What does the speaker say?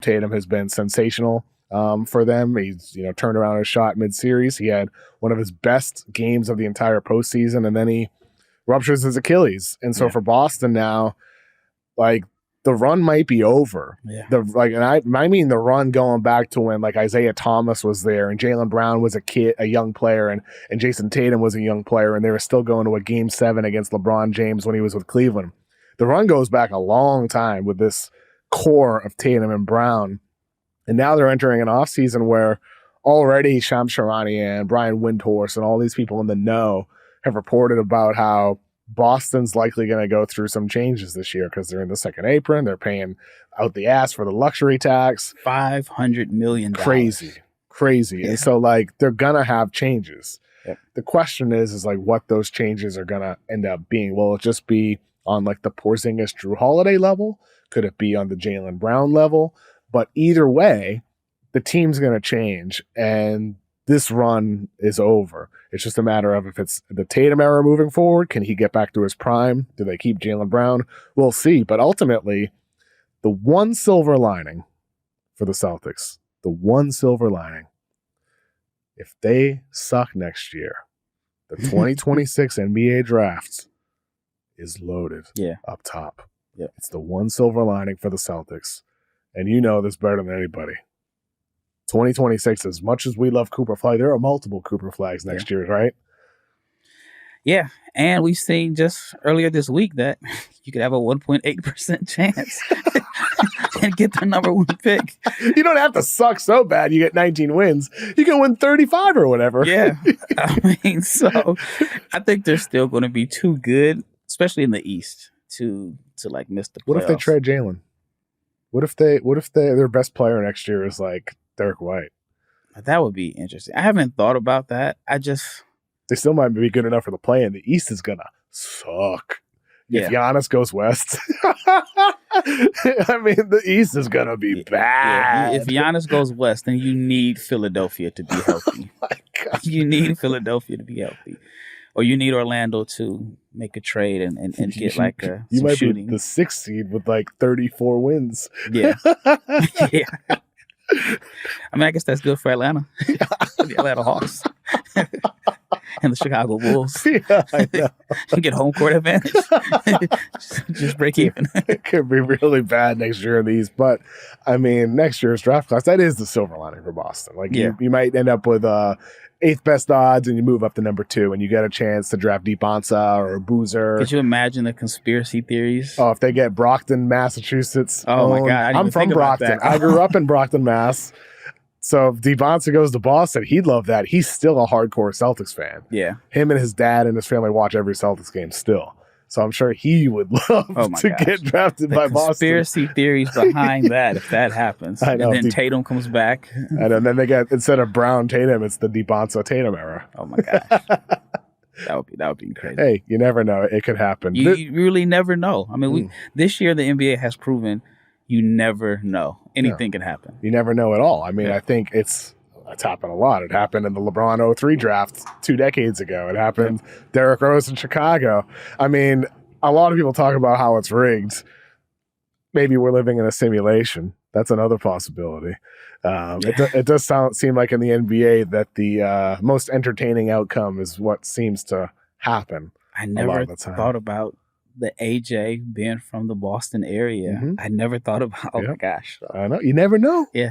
Tatum has been sensational for them. He's turned around his shot mid-series. He had one of his best games of the entire postseason, and then he ruptures his Achilles. And so for Boston now, like, the run might be over. Yeah. And I mean the run going back to when, like, Isaiah Thomas was there and Jaylen Brown was a young player, and Jayson Tatum was a young player, and they were still going to a Game 7 against LeBron James when he was with Cleveland. The run goes back a long time with this core of Tatum and Brown. And now they're entering an offseason where already Shams Charania and Brian Windhorst and all these people in the know have reported about how Boston's likely going to go through some changes this year because they're in the second apron. They're paying out the ass for the luxury tax. $500 million. Crazy. Yeah. And so, like, they're going to have changes. Yep. The question is like what those changes are going to end up being. Will it just be on, like, the Porzingis Drew Holiday level? Could it be on the Jaylen Brown level? But either way, the team's going to change, and this run is over. It's just a matter of if it's the Tatum era moving forward. Can he get back to his prime? Do they keep Jaylen Brown? We'll see. But ultimately, the one silver lining for the Celtics, if they suck next year, the 2026 NBA draft is loaded up top. Yeah. It's the one silver lining for the Celtics. And you know this better than anybody. 2026, as much as we love Cooper Flag, there are multiple Cooper Flags next year, right? Yeah, and we've seen just earlier this week that you could have a 1.8% chance and get the number one pick. You don't have to suck so bad you get 19 wins. You can win 35 or whatever. Yeah, I mean, so I think they're still going to be too good, especially in the East, to like miss the playoffs. What if they trade Jaylen? What if their best player next year is like Derek White? That would be interesting. I haven't thought about that. They still might be good enough for the play-in. The East is gonna suck. If Giannis goes west, I mean, the East is gonna be bad. If Giannis goes west, then you need Philadelphia to be healthy. Oh my God. You need Philadelphia to be healthy, or you need Orlando to make a trade and get like you might shooting. be the 6th seed with like 34 wins. Yeah. Yeah. I mean, I guess that's good for Atlanta. The Atlanta Hawks. And the Chicago Bulls. Yeah, I know. Get home court advantage. just break even. It could be really bad next year in the East. But, I mean, next year's draft class, that is the silver lining for Boston. Like, you might end up with 8th best odds and you move up to number 2 and you get a chance to draft Dybantsa or Boozer. Could you imagine the conspiracy theories? Oh, if they get Brockton, Massachusetts. Oh, my God. I'm from Brockton. I grew up in Brockton, Mass. So if Dybantsa goes to Boston, he'd love that. He's still a hardcore Celtics fan. Yeah. Him and his dad and his family watch every Celtics game still. So I'm sure he would love to get drafted by Boston. Conspiracy theories behind that, if that happens. I know. And then Tatum comes back. And then they get, instead of Brown Tatum, it's the Dybantsa Tatum era. Oh my gosh. That would be crazy. Hey, you never know. It could happen. You really never know. I mean, this year the NBA has proven you never know. Anything can happen. You never know at all. I mean, I think it's happened a lot. It happened in the LeBron 03 draft 2 decades ago. It happened Derrick Rose in Chicago. I mean, a lot of people talk about how it's rigged. Maybe we're living in a simulation. That's another possibility. It does seem like in the NBA that the most entertaining outcome is what seems to happen. I never thought about the AJ being from the Boston area. I never thought about, oh my gosh. I know. You never know. Yeah.